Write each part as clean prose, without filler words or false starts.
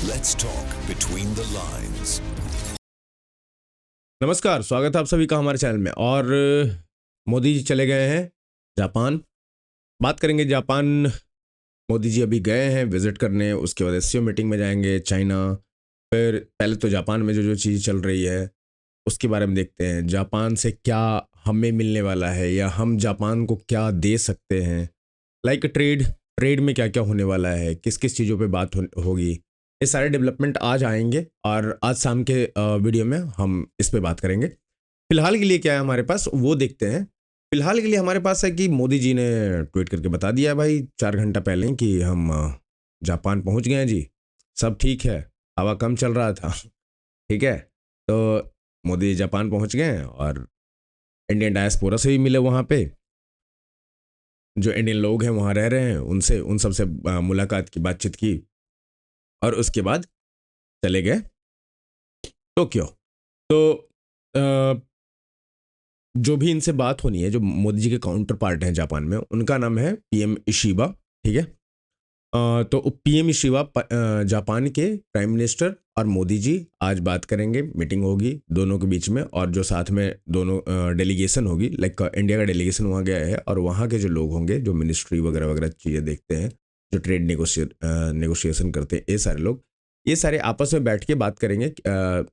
Let's talk between the lines. नमस्कार, स्वागत है आप सभी का हमारे चैनल में। और मोदी जी चले गए हैं जापान। बात करेंगे जापान। मोदी जी अभी गए हैं विजिट करने, उसके बाद एससीओ मीटिंग में जाएंगे चाइना। फिर पहले तो जापान में जो जो चीज़ चल रही है उसके बारे में देखते हैं। जापान से क्या हमें मिलने वाला है या हम जापान को क्या दे सकते हैं। लाइक ट्रेड में क्या क्या होने वाला है, किस किस चीज़ों पे बात होगी। ये सारे डेवलपमेंट आज आएंगे और आज शाम के वीडियो में हम इस पे बात करेंगे। फिलहाल के लिए क्या है हमारे पास वो देखते हैं। फिलहाल के लिए हमारे पास है कि मोदी जी ने ट्वीट करके बता दिया है भाई 4 घंटा पहले ही कि हम जापान पहुंच गए हैं जी, सब ठीक है, हवा कम चल रहा था। ठीक है, तो मोदी जापान पहुंच गए हैं और इंडियन डायस्पोरा से भी मिले वहाँ पे। जो इंडियन लोग हैं वहाँ रह रहे हैं उनसे उन सबसे मुलाकात की, बातचीत की और उसके बाद चले गए टोक्यो। तो जो भी इनसे बात होनी है, जो मोदी जी के काउंटर पार्ट हैं जापान में, उनका नाम है पीएम इशिबा। ठीक है, तो पीएम इशिबा जापान के प्राइम मिनिस्टर और मोदी जी आज बात करेंगे, मीटिंग होगी दोनों के बीच में। और जो साथ में दोनों डेलीगेशन होगी, लाइक इंडिया का डेलीगेशन वहाँ गया है और वहाँ के जो लोग होंगे जो मिनिस्ट्री वगैरह वगैरह चीज़ें देखते हैं, जो ट्रेड नेगोशिएशन करते हैं, ये सारे लोग, ये सारे आपस में बैठ के बात करेंगे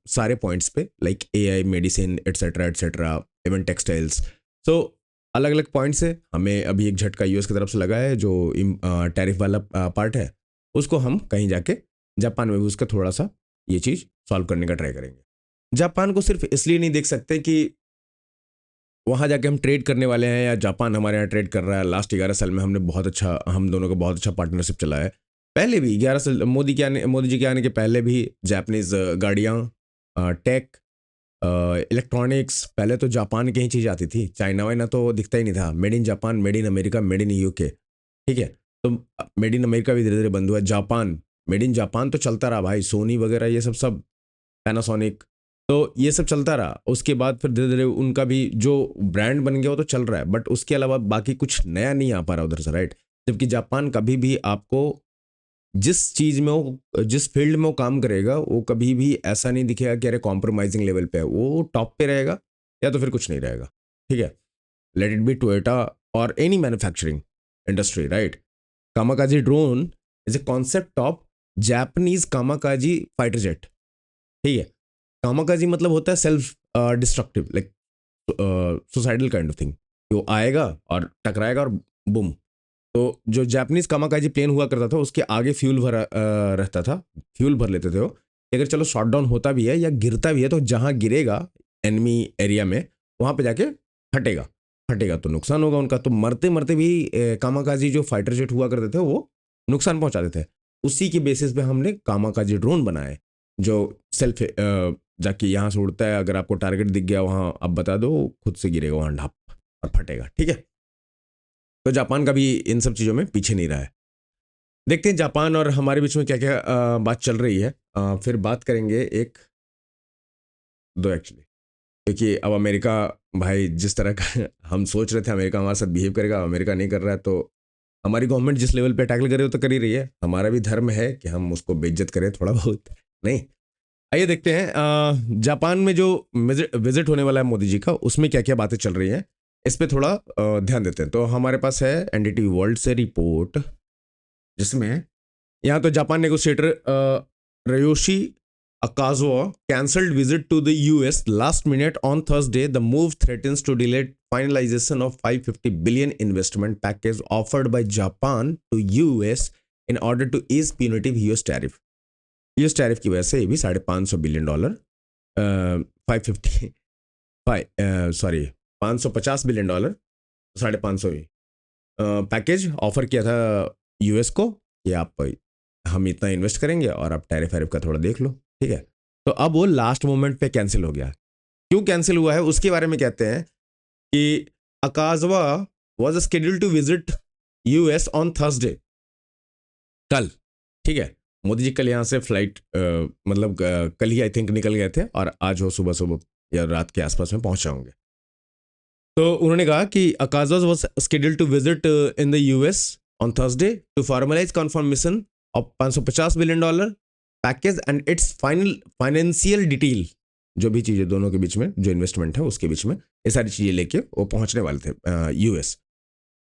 सारे पॉइंट्स पे, like AI, medicine, etcetera etcetera, even textiles. So अलग अलग पॉइंट्स है। हमें अभी एक झटका यूएस की तरफ से लगा है, जो टैरिफ वाला पार्ट है, उसको हम कहीं जाके जापान में भी उसका थोड़ा सा ये चीज़ सॉल्व करने का ट्राई करेंगे। जापान को सिर्फ इसलिए नहीं देख सकते कि वहाँ जाके हम ट्रेड करने वाले हैं या जापान हमारे यहाँ ट्रेड कर रहा है। लास्ट 11 साल में हमने बहुत अच्छा, हम दोनों का बहुत अच्छा पार्टनरशिप चला है। पहले भी 11 साल मोदी जी के आने के पहले भी जापानीज़ गाड़ियाँ, टेक, इलेक्ट्रॉनिक्स, पहले तो जापान की ही चीज़ आती थी, चाइना वाइना तो दिखता ही नहीं था। Made in Japan, made in America, made in UK. ठीक है, तो मेड इन अमेरिका भी धीरे धीरे बंद हुआ। जापान, मेड इन जापान तो चलता रहा भाई, सोनी वगैरह ये सब सब, पैनासोनिक, तो ये सब चलता रहा। उसके बाद फिर धीरे धीरे उनका भी जो ब्रांड बन गया वो तो चल रहा है, बट उसके अलावा बाकी कुछ नया नहीं आ पा रहा उधर से, राइट। जबकि जापान कभी भी आपको जिस चीज़ में वो, जिस फील्ड में वो काम करेगा, वो कभी भी ऐसा नहीं दिखेगा कि अरे कॉम्प्रोमाइजिंग लेवल पे है। वो टॉप पे रहेगा या तो फिर कुछ नहीं रहेगा। ठीक है, लेट इट बी टोयोटा और any manufacturing industry, right. Kamikaze drone is a concept of Japanese kamikaze fighter jet. ठीक है, कामाकाजी मतलब होता है self destructive, like suicidal kind of thing. वो आएगा और टकराएगा और बुम। तो जो जापानीज कामाकाजी प्लेन हुआ करता था उसके आगे फ्यूल भरा रहता था, फ्यूल भर लेते थे वो। अगर चलो शॉट डाउन होता भी है या गिरता भी है तो जहाँ गिरेगा एनिमी एरिया में, वहाँ पे जाके फटेगा, फटेगा तो नुकसान होगा उनका। तो मरते मरते भी कामाकाजी जो फाइटर जेट हुआ करते थे वो नुकसान पहुँचाते थे। उसी के बेसिस पे हमने कामाकाजी ड्रोन बनाए, जो सेल्फ जाके यहाँ से उड़ता है। अगर आपको टारगेट दिख गया वहाँ, आप बता दो, खुद से गिरेगा वहाँ ढाप और फटेगा। ठीक है, तो जापान का भी इन सब चीज़ों में पीछे नहीं रहा है। देखते हैं जापान और हमारे बीच में क्या क्या बात चल रही है। फिर बात करेंगे एक दो एक्चुअली, क्योंकि अब अमेरिका भाई जिस तरह का हम सोच रहे थे अमेरिका हमारे साथ बिहेव करेगा, अमेरिका नहीं कर रहा है। तो हमारी गवर्नमेंट जिस लेवल पे टैकल करे वो तो कर ही रही है। हमारा भी धर्म है कि हम उसको बेइज्जत करें थोड़ा बहुत, नहीं। आइए देखते हैं जापान में जो विजिट होने वाला है मोदी जी का, उसमें क्या क्या बातें चल रही हैं, इस पे थोड़ा ध्यान देते हैं। तो हमारे पास है एनडीटीवी वर्ल्ड से रिपोर्ट, जिसमें यहाँ तो Japan negotiator Ryosei Akazawa cancelled visit to the US last minute on Thursday. The move threatens to delay finalisation of $550 billion investment package offered by Japan to US in order to ease punitive US tariff. US tariff की वजह से ये भी $550 billion, 550 billion dollar, 550 ही package offer किया था US को कि आप, हम इतना इन्वेस्ट करेंगे और आप टैरिफ वैरिफ का थोड़ा देख लो। ठीक है, तो अब वो लास्ट मोमेंट पे कैंसिल हो गया। क्यों कैंसिल हुआ है उसके बारे में कहते हैं कि Akazawa was scheduled to visit US on Thursday, कल। ठीक है, मोदी जी कल यहाँ से फ्लाइट मतलब कल ही आई थिंक निकल गए थे और आज वो सुबह सुबह या रात के आसपास में पहुंच जाओगे। तो उन्होंने कहा कि Akazawa was scheduled to visit in the US on Thursday to formalise confirmation of $550 billion package and its financial detail, जो भी चीज़ें दोनों के बीच में जो इन्वेस्टमेंट है उसके बीच में ये सारी चीज़ें लेके वो पहुंचने वाले थे US,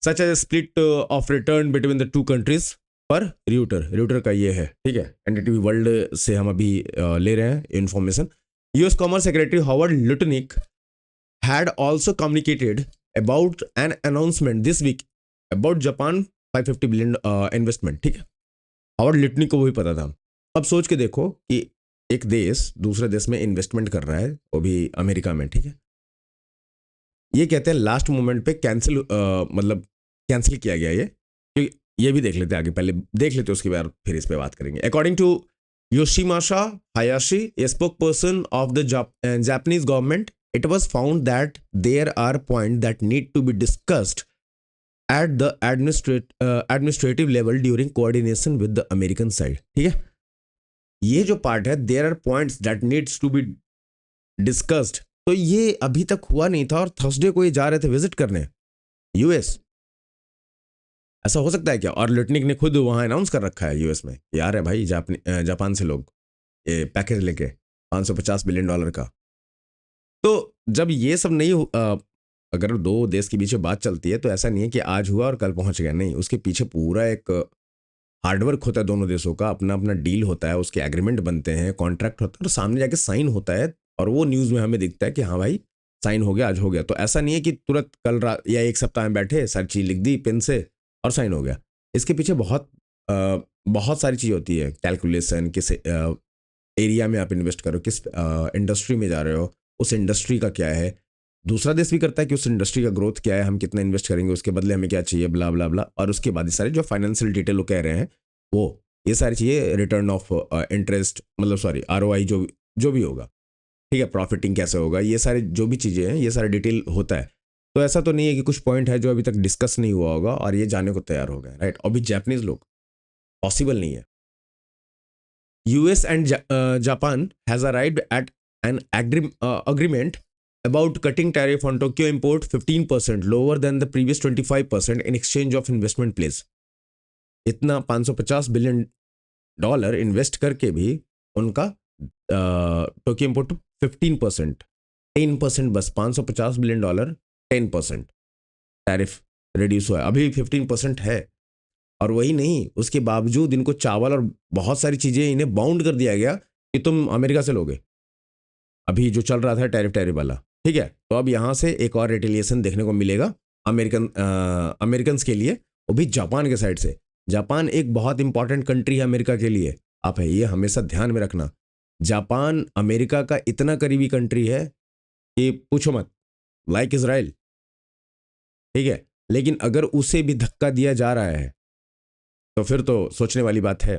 such as split of return between the two countries पर र्यूटर का ये है, ठीक है, एनडीटीवी वर्ल्ड से हम अभी ले रहे हैं information. US commerce secretary Howard Lutnick had also communicated about an announcement this week about Japan 550 billion investment, ठीक है, हॉवर्ड लिटनिक को वो भी पता था। अब सोच के देखो कि एक देश दूसरे देश में इन्वेस्टमेंट कर रहा है, वो भी अमेरिका में, ठीक है, ये कहते हैं लास्ट मोमेंट पे कैंसिल, मतलब कैंसिल किया गया ये भी देख लेते हैं आगे, पहले देख लेते उसके बाद फिर इस पे बात करेंगे। According to Yoshimasa Hayashi, a spoke person of the Japanese government, it was found that there are points that need to be discussed at the administrative level during coordination with the American side, ठीक है, ये जो part है there are points that needs to be discussed, तो ये अभी तक हुआ नहीं था और थर्सडे को ये जा रहे थे विजिट करने यूएस। ऐसा हो सकता है क्या? और लिटनिक ने खुद वहां अनाउंस कर रखा है यूएस में, यार है भाई जापान से लोग ये पैकेज लेके $550 बिलियन का। तो जब ये सब नहीं अगर दो देश के बीच बात चलती है तो ऐसा नहीं है कि आज हुआ और कल पहुंच गया, नहीं, उसके पीछे पूरा एक हार्डवर्क होता है, दोनों देशों का अपना अपना डील होता है, उसके एग्रीमेंट बनते हैं, कॉन्ट्रैक्ट होता है, तो सामने जाके साइन होता है और वो न्यूज़ में हमें दिखता है कि हाँ भाई साइन हो गया, आज हो गया। तो ऐसा नहीं है कि तुरंत कल रात या एक सप्ताह में बैठे सारी चीज़ लिख दी पेन से और साइन हो गया। इसके पीछे बहुत सारी चीज़ होती है, कैलकुलेशन, किस एरिया में आप इन्वेस्ट करो, किस इंडस्ट्री में जा रहे हो, उस इंडस्ट्री का क्या है, दूसरा देश भी करता है कि उस इंडस्ट्री का ग्रोथ क्या है, हम कितना इन्वेस्ट करेंगे, उसके बदले हमें क्या चाहिए, ब्ला ब्ला ब्ला, और उसके बाद ये सारे जो फाइनेंशियल डिटेल वो कह रहे हैं वो ये सारी चीज़ें, रिटर्न ऑफ इंटरेस्ट, मतलब सॉरी ROI जो भी होगा, ठीक है, प्रॉफिटिंग कैसे होगा, ये सारी जो भी चीज़ें हैं ये सारा डिटेल होता है। तो ऐसा तो नहीं है कि कुछ पॉइंट है जो अभी तक डिस्कस नहीं हुआ होगा और ये जाने को तैयार हो गए, राइट। अभी जापानीज लोग, पॉसिबल नहीं है। US and Japan has arrived at an agreement about cutting tariff on Tokyo import 15% lower than the previous 25% in exchange of investment place. इतना $550 बिलियन इन्वेस्ट करके भी उनका टोक्यो इम्पोर्ट 15%, 10% बस, $550 बिलियन 10% टैरिफ रिड्यूस हुआ है, अभी 15% है। और वही नहीं, उसके बावजूद इनको चावल और बहुत सारी चीज़ें इन्हें बाउंड कर दिया गया कि तुम अमेरिका से लोगे, अभी जो चल रहा था टैरिफ वाला, ठीक है। तो अब यहाँ से एक और रिटेलिएशन देखने को मिलेगा अमेरिकन के लिए, वो भी जापान के साइड से। जापान एक बहुत इंपॉर्टेंट कंट्री है अमेरिका के लिए, आप है ये हमेशा ध्यान में रखना। जापान अमेरिका का इतना करीबी कंट्री है कि पूछो मत, लाइक इजराइल, ठीक है। लेकिन अगर उसे भी धक्का दिया जा रहा है तो फिर तो सोचने वाली बात है।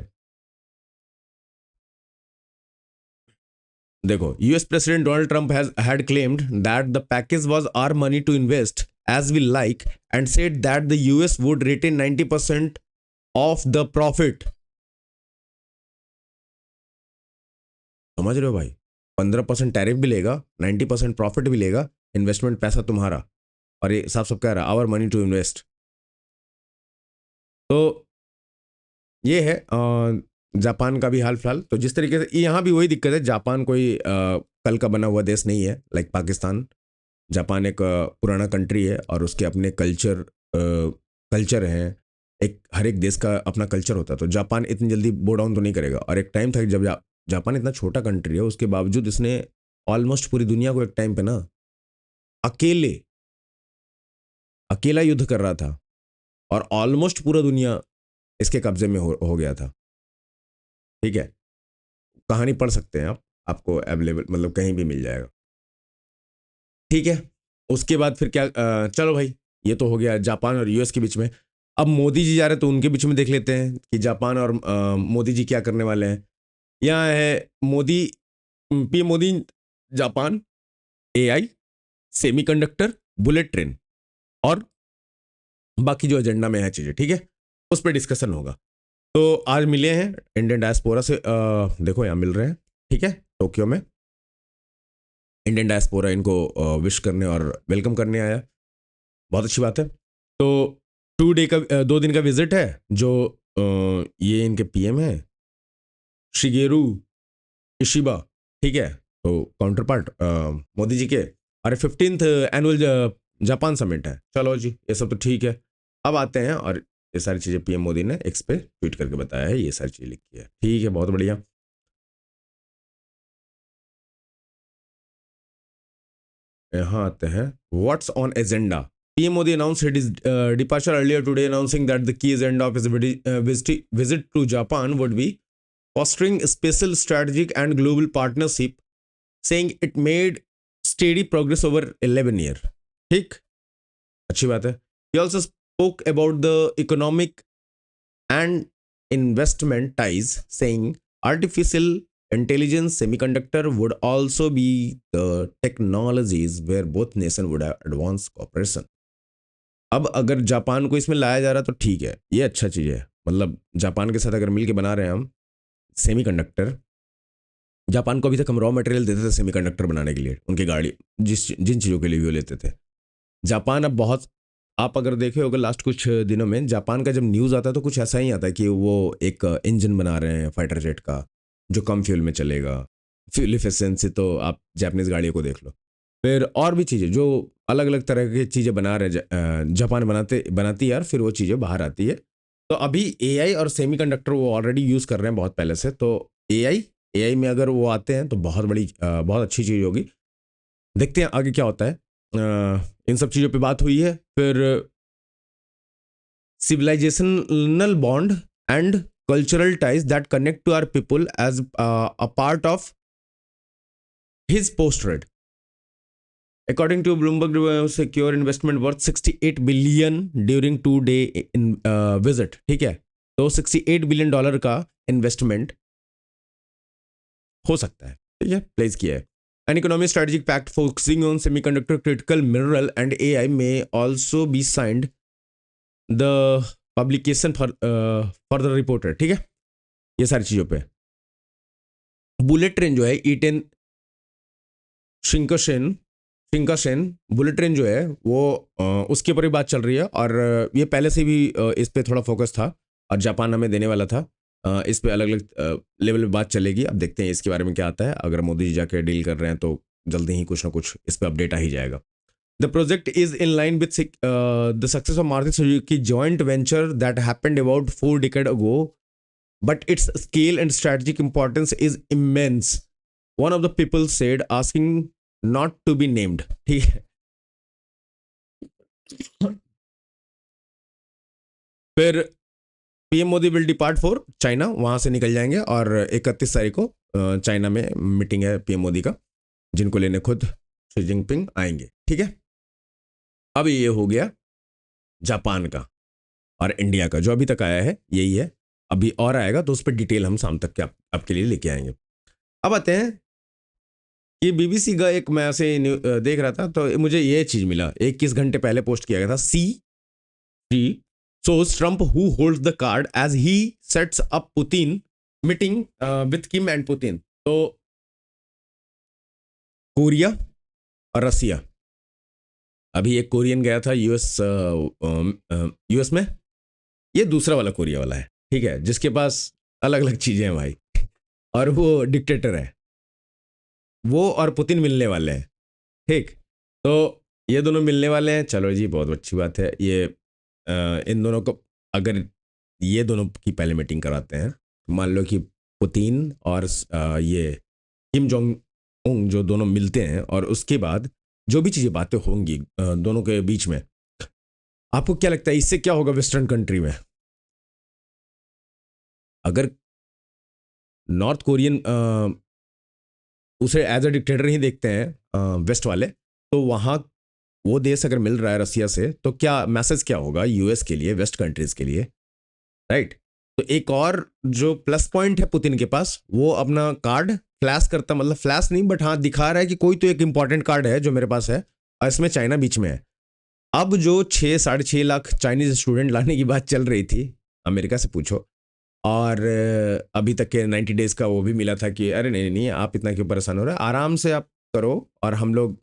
देखो, US president Donald Trump had claimed that the package was our money to invest as we like and said that the US would retain 90% of the profit. समझ रहे हो भाई, 15% टैरिफ भी लेगा, 90% प्रॉफिट भी लेगा, इन्वेस्टमेंट पैसा तुम्हारा, और ये साफ सब कह रहा आवर मनी टू इन्वेस्ट। तो ये है जापान का भी हाल फिलहाल। तो जिस तरीके से यहाँ भी वही दिक्कत है, जापान कोई कल का बना हुआ देश नहीं है लाइक पाकिस्तान। जापान एक पुराना कंट्री है और उसके अपने कल्चर हैं, एक हर एक देश का अपना कल्चर होता है। तो जापान इतनी जल्दी बो डाउन तो नहीं करेगा। और एक टाइम था कि जब जापान इतना छोटा कंट्री है, उसके बावजूद इसने ऑलमोस्ट पूरी दुनिया को एक टाइम पे ना अकेला युद्ध कर रहा था और ऑलमोस्ट पूरा दुनिया इसके कब्जे में हो गया था, ठीक है। कहानी पढ़ सकते हैं आप, आपको अवेलेबल, मतलब कहीं भी मिल जाएगा, ठीक है। उसके बाद फिर क्या, चलो भाई, ये तो हो गया जापान और यूएस के बीच में। अब मोदी जी जा रहे हैं तो उनके बीच में देख लेते हैं कि जापान और मोदी जी क्या करने वाले हैं। यहाँ है PM Modi, Japan, AI, semiconductor, bullet train और बाकी जो एजेंडा में है चीज़ें, ठीक है, उस पर डिस्कशन होगा। तो आज मिले हैं इंडियन डायस्पोरा से, देखो यहाँ मिल रहे हैं, ठीक है, टोक्यो में इंडियन डायस्पोरा इनको विश करने और वेलकम करने आया, बहुत अच्छी बात है। तो 2 दिन का विजिट है, जो ये इनके PM है शिगेरू इशिबा, ठीक है, तो काउंटर पार्ट मोदी जी के। अरे 15th एनुअल जापान समिट है। चलो जी, ये सब तो ठीक है। अब आते हैं, और ये सारी चीज़ें पीएम मोदी ने एक्स पे ट्वीट करके बताया है, ये सारी चीज़ें लिखी है, ठीक है, बहुत बढ़िया। यहाँ आते हैं, what's on agenda. PM Modi announced his departure earlier today, announcing that the key agenda of his visit to Japan would be fostering special strategic and global partnership, saying it made steady progress over 11 year. ठीक, अच्छी बात है। He also spoke about the economic and investment ties, saying artificial intelligence, semiconductor would also be the technologies where both nations would have advanced cooperation. अब अगर Japan को इसमें लाया जा रहा तो ठीक है, ये अच्छा चीज़ है। मतलब जापान के साथ अगर मिल के बना रहे हैं हम सेमीकंडक्टर, जापान को अभी तक हम रॉ मटेरियल देते थे सेमीकंडक्टर बनाने के लिए, उनकी गाड़ी जिन चीज़ों के लिए भी वो लेते थे। जापान अब बहुत, आप अगर देखे होगा लास्ट कुछ दिनों में जापान का जब न्यूज़ आता है तो कुछ ऐसा ही आता है कि वो एक इंजन बना रहे हैं फाइटर जेट का जो कम फ्यूल में चलेगा। फ्यूल इफिशिएंसी तो आप जापानीज़ गाड़ियों को देख लो। फिर और भी चीज़ें जो अलग अलग तरह की चीज़ें बना रहे जापान बनाती है यार, फिर वो चीज़ें बाहर आती है। तो अभी एआई और सेमीकंडक्टर वो ऑलरेडी यूज़ कर रहे हैं बहुत पहले से। तो एआई में अगर वो आते हैं तो बहुत अच्छी चीज़ होगी। देखते हैं आगे क्या होता है। इन सब चीज़ों पे बात हुई है। फिर civilisational bond and cultural ties that connect to our people as a part of his postured, according to Bloomberg, secure investment worth 68 billion during 2-day in visit, ठीक है। तो 68 बिलियन डॉलर का इन्वेस्टमेंट हो सकता है, ठीक है, प्लेस किया है। An economic strategic pact focusing on semiconductor, critical mineral and AI may also be signed, the publication for the reporter, ठीक है। ये सारी चीज़ों पे बुलेट ट्रेन जो है E10 शिंकासेन बुलेट ट्रेन जो है वो उसके ऊपर भी बात चल रही है। और ये पहले से भी इस पे थोड़ा फोकस था और जापान हमें देने वाला था। इस पे अलग अलग लेवल पे बात चलेगी। अब देखते हैं इसके बारे में क्या आता है। अगर मोदी जी जाके डील कर रहे हैं तो जल्दी ही कुछ ना कुछ इस पे अपडेट आ ही जाएगा। The project is in line with the success of Maruti Suzuki joint venture that happened about 4 decades ago, but its scale and strategic importance is immense, one of the people said, asking not to be named, ठीक है। फिर PM Modi will depart for China, वहां से निकल जाएंगे और 31 तारीख को चाइना में मीटिंग है पीएम मोदी का, जिनको लेने खुद शी जिनपिंग आएंगे, ठीक है। अब ये हो गया जापान का और इंडिया का, जो अभी तक आया है यही है। अभी और आएगा तो उस पर डिटेल हम शाम तक के आपके लिए लेके आएंगे। अब आते हैं, ये बीबीसी का एक, मैं ऐसे देख रहा था तो मुझे ये चीज़ मिला, 21 घंटे पहले पोस्ट किया गया था। सी shows Trump who holds the card as he sets up Putin meeting with Kim and Putin। तो कोरिया और रसिया, अभी एक कोरियन गया था यूएस में, ये दूसरा वाला कोरिया वाला है, ठीक है, जिसके पास अलग अलग चीज़ें हैं भाई, और वो डिक्टेटर है। वो और पुतिन मिलने वाले हैं, ठीक। तो ये दोनों मिलने वाले हैं, चलो जी बहुत अच्छी बात है। ये इन दोनों को, अगर ये दोनों की पहले मीटिंग कराते हैं, मान लो कि पुतिन और ये किम जोंग उंग जो दोनों मिलते हैं, और उसके बाद जो भी चीज़ें बातें होंगी दोनों के बीच में, आपको क्या लगता है इससे क्या होगा वेस्टर्न कंट्री में? अगर नॉर्थ कोरियन उसे एज अ डिक्टेटर ही देखते हैं वेस्ट वाले, तो वहाँ वो देश अगर मिल रहा है रसिया से, तो क्या मैसेज क्या होगा यूएस के लिए, वेस्ट कंट्रीज के लिए, राइट। तो एक और जो प्लस पॉइंट है पुतिन के पास, वो अपना कार्ड फ्लैश करता, मतलब फ्लैश नहीं बट हाँ दिखा रहा है कि कोई तो एक इंपॉर्टेंट कार्ड है जो मेरे पास है, और इसमें चाइना बीच में है। अब जो 6-6.5 लाख चाइनीज स्टूडेंट लाने की बात चल रही थी, अमेरिका से पूछो, और अभी तक के 90 डेज का वो भी मिला था कि अरे नहीं नहीं आप इतना क्यों परेशान हो रहे हैं, आराम से आप करो, और हम लोग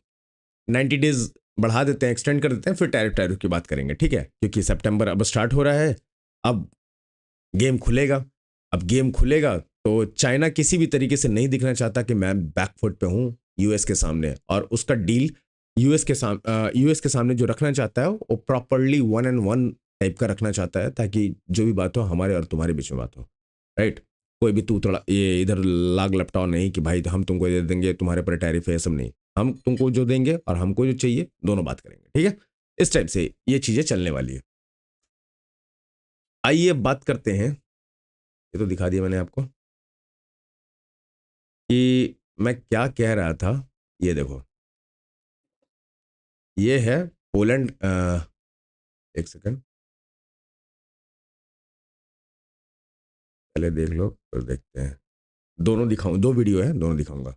90 डेज बढ़ा देते हैं, एक्सटेंड कर देते हैं, फिर टैरिफ की बात करेंगे, ठीक है, क्योंकि सितंबर अब स्टार्ट हो रहा है, अब गेम खुलेगा। अब गेम खुलेगा तो चाइना किसी भी तरीके से नहीं दिखना चाहता कि मैं बैकफुट पे हूँ यूएस के सामने, और उसका डील यूएस के सामने जो रखना चाहता है वो प्रॉपरली 1-on-1 टाइप का रखना चाहता है, ताकि जो भी बात हो हमारे और तुम्हारे बीच में बात हो, राइट। कोई भी तू थोड़ा ये इधर लाग लपटाओ नहीं कि भाई हम तुमको दे देंगे, तुम्हारे पर टैरिफ है, सब नहीं। हम तुमको जो देंगे और हमको जो चाहिए दोनों बात करेंगे, ठीक है। इस टाइप से ये चीज़ें चलने वाली है। आइए बात करते हैं, ये तो दिखा दिया मैंने आपको कि मैं क्या कह रहा था। ये देखो, ये है पोलैंड। एक सेकंड, पहले देख लो फिर देखते हैं। दोनों दिखाऊं, दो वीडियो है, दोनों दिखाऊंगा।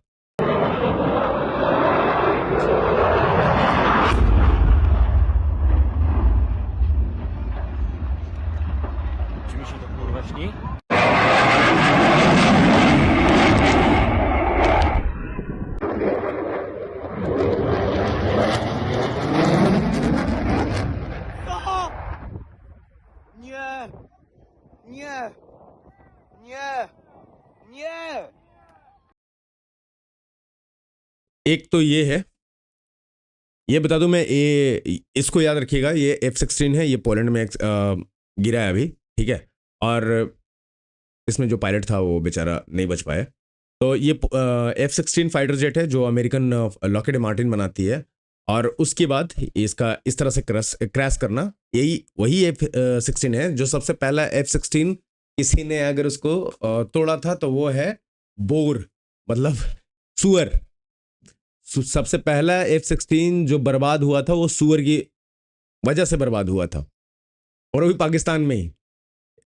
Czy mi się to kurwa śni? Co? Nie! Nie! Nie! Nie! एक तो ये है, ये बता दूं मैं, ये इसको याद रखिएगा, ये F-16 है, ये पोलैंड में गिरा है अभी, ठीक है। और इसमें जो पायलट था वो बेचारा नहीं बच पाया। तो ये F-16 फाइटर जेट है जो अमेरिकन लॉकहीड मार्टिन बनाती है, और उसके बाद इसका इस तरह से क्रैश करना, यही वही F-16 है जो सबसे पहला F-16 किसी ने अगर उसको तोड़ा था तो वो है बोर, मतलब सुअर। सबसे पहला F-16 जो बर्बाद हुआ था वो सुअर की वजह से बर्बाद हुआ था, और वो भी पाकिस्तान में ही।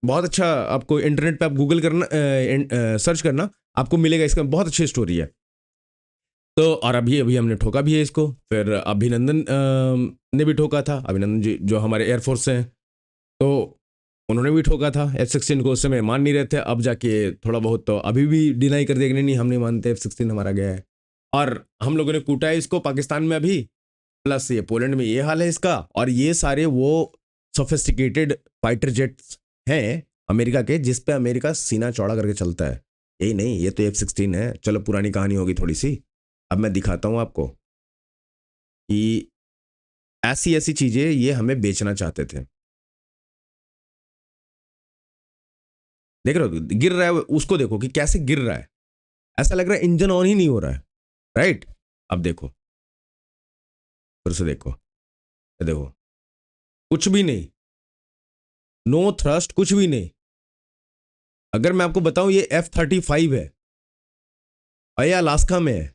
बहुत अच्छा, आपको इंटरनेट पे आप गूगल करना, सर्च करना, आपको मिलेगा, इसका बहुत अच्छी स्टोरी है। तो और अभी अभी हमने ठोका भी है इसको, फिर अभिनंदन ने भी ठोका था, अभिनंदन जी जो हमारे एयरफोर्स से हैं, तो उन्होंने भी ठोका था F-16 को। उस समय मान नहीं रहे थे, अब जाके थोड़ा बहुत तो अभी भी डिनाई कर दिया कि नहीं हम नहीं मानते, F-16 हमारा गया है, और हम लोगों ने कूटा है इसको पाकिस्तान में अभी, प्लस ये पोलैंड में ये हाल है इसका। और ये सारे वो सोफिस्टिकेटेड फाइटर जेट्स हैं अमेरिका के, जिस पे अमेरिका सीना चौड़ा करके चलता है। यही नहीं, ये तो F-16 है। चलो पुरानी कहानी होगी थोड़ी सी, अब मैं दिखाता हूँ आपको कि ऐसी ऐसी चीजें ये हमें बेचना चाहते थे। देख रहे हो गिर रहा है, उसको देखो कि कैसे गिर रहा है, ऐसा लग रहा है इंजन ऑन ही नहीं हो रहा है, राइट। अब देखो, फिर से देखो, ये देखो, कुछ भी नहीं, नो थ्रस्ट, कुछ भी नहीं। अगर मैं आपको बताऊं ये F-35 है और ये अलास्का में है,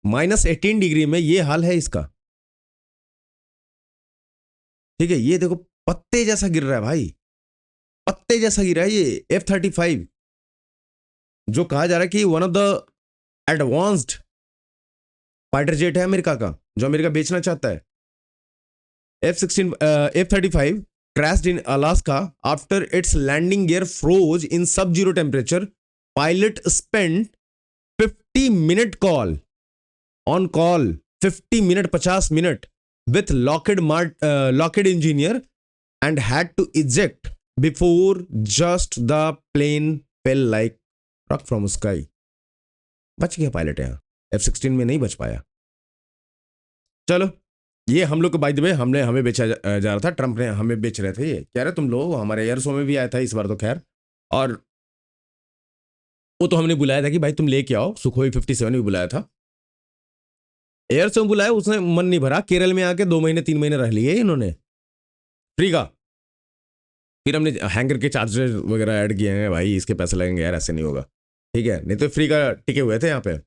-18 डिग्री में ये हाल है इसका, ठीक है। ये देखो पत्ते जैसा गिर रहा है भाई, पत्ते जैसा गिरा है ये F-35, जो कहा जा रहा है कि one of the advanced fighter jet है अमेरिका का, जो अमेरिका बेचना चाहता है। F-35 crashed in Alaska after its landing gear froze in sub-zero temperature. Pilot spent 50-minute on call, 50 minute, 50 minute with Lockheed engineer, and had to eject before just the plane fell like rock from sky. बच गया pilot यहाँ, F-16 में नहीं बच पाया। चलो, ये हम लोग को बाय द वे हमें बेचा जा रहा था, ट्रंप ने हमें बेच रहे थे। ये कह रहे तुम लोग, हमारे एयर शो में भी आया था इस बार तो खैर, और वो तो हमने बुलाया था कि भाई तुम लेके आओ, सुखोई 57 भी बुलाया था, एयर शो में बुलाया, उसने मन नहीं भरा। केरल में आके 2 महीने 3 महीने रह लिए इन्होंने फ्री का। फिर हमने हैंगर के चार्जेस वगैरह ऐड किए हैं, भाई इसके पैसे लगेंगे यार, ऐसे नहीं होगा, ठीक है, नहीं तो फ्री का टिके हुए थे यहाँ पे।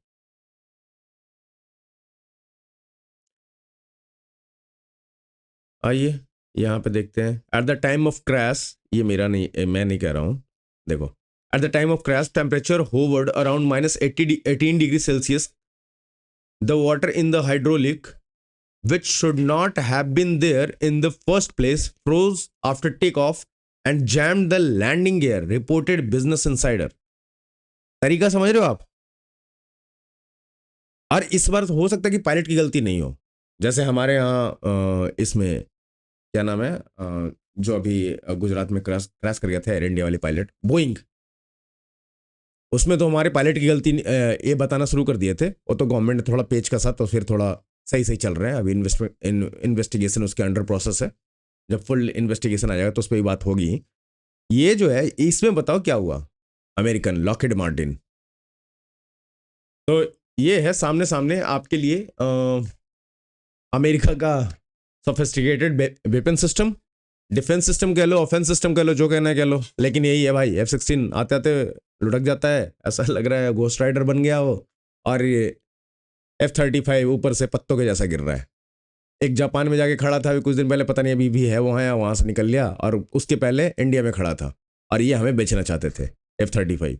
आइए यहाँ पे देखते हैं, at the time of crash, ये मेरा नहीं, मैं नहीं कह रहा हूँ, देखो, at the time of crash temperature hovered around -18 degree Celsius, the water in the hydraulic which should not have been there in the first place froze after takeoff and jammed the landing gear, reported Business Insider. तरीका समझ रहे हो आप? और इस बार हो सकता है कि पायलट की गलती नहीं हो, जैसे हमारे यहाँ इसमें क्या नाम है, जो अभी गुजरात में क्रैश कर गया था एयर इंडिया वाली पायलट, बोइंग, उसमें तो हमारे पायलट की गलती ये बताना शुरू कर दिए थे, वो तो गवर्नमेंट ने थोड़ा पेच कसा तो फिर थोड़ा सही सही चल रहा है। अभी इन्वेस्टिगेशन उसके अंडर प्रोसेस है, जब फुल इन्वेस्टिगेशन आ जाएगा तो उस पर ही बात होगी। ये जो है इसमें बताओ क्या हुआ, अमेरिकन लॉकहीड मार्टिन, तो ये है सामने सामने आपके लिए अमेरिका का sophisticated weapon system, defence system कह लो, ऑफेंस सिस्टम कह लो, जो कहना है कह लो, लेकिन यही है भाई। F-16 आते आते लुढ़क जाता है, ऐसा लग रहा है घोस्ट राइडर बन गया वो, और ये F-35 ऊपर से पत्तों के जैसा गिर रहा है। एक जापान में जाके खड़ा था अभी कुछ दिन पहले, पता नहीं अभी भी है वहाँ या वहाँ से निकल लिया, और उसके पहले इंडिया में खड़ा था, और ये हमें बेचना चाहते थे F-35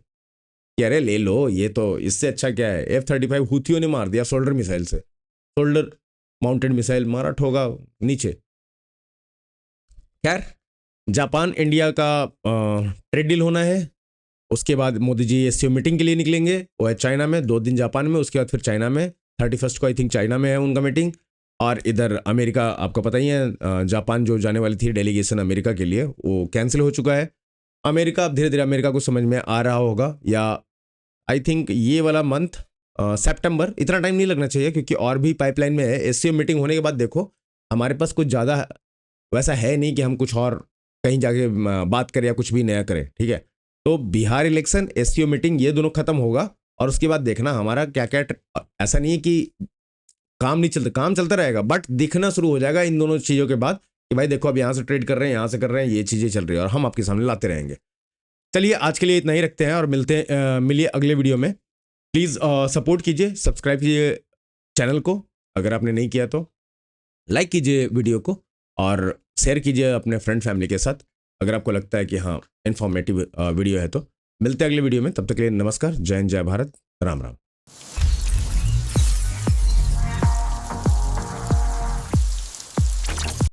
कि अरे ले लो, ये तो इससे अच्छा क्या है। F-35 हूथियों ने मार दिया शोल्डर मिसाइल से, शोल्डर माउंटेड मिसाइल मारा ठोगा नीचे। खैर, जापान इंडिया का ट्रेड डील होना है, उसके बाद मोदी जी एससीओ मीटिंग के लिए निकलेंगे, वो है चाइना में, 2 दिन जापान में, उसके बाद फिर चाइना में, 31 को आई थिंक चाइना में है उनका मीटिंग। और इधर अमेरिका आपको पता ही है, जापान जो जाने वाली थी डेलीगेशन अमेरिका के लिए वो कैंसिल हो चुका है। अमेरिका अब धीरे धीरे अमेरिका को समझ में आ रहा होगा, या आई थिंक ये वाला मंथ सितंबर, इतना टाइम नहीं लगना चाहिए क्योंकि और भी पाइपलाइन में है। एससीओ मीटिंग होने के बाद देखो हमारे पास कुछ ज़्यादा वैसा है नहीं कि हम कुछ और कहीं जाके बात करें या कुछ भी नया करें, ठीक है। तो बिहार इलेक्शन, एससीओ मीटिंग, ये दोनों खत्म होगा, और उसके बाद देखना हमारा क्या क्या, ऐसा नहीं है कि काम नहीं चलता, काम चलता रहेगा, बट दिखना शुरू हो जाएगा इन दोनों चीज़ों के बाद कि भाई देखो अब यहाँ से ट्रेड कर रहे हैं, यहाँ से कर रहे हैं, ये चीज़ें चल रही है और हम आपके सामने लाते रहेंगे। चलिए आज के लिए इतना ही रखते हैं और मिलिए अगले वीडियो में। प्लीज़ सपोर्ट कीजिए, सब्सक्राइब कीजिए चैनल को, अगर आपने नहीं किया तो लाइक कीजिए वीडियो को, और शेयर कीजिए अपने फ्रेंड फैमिली के साथ अगर आपको लगता है कि हाँ इन्फॉर्मेटिव वीडियो है तो। मिलते हैं अगले वीडियो में, तब तक के लिए नमस्कार, जय हिंद, जय भारत, राम राम।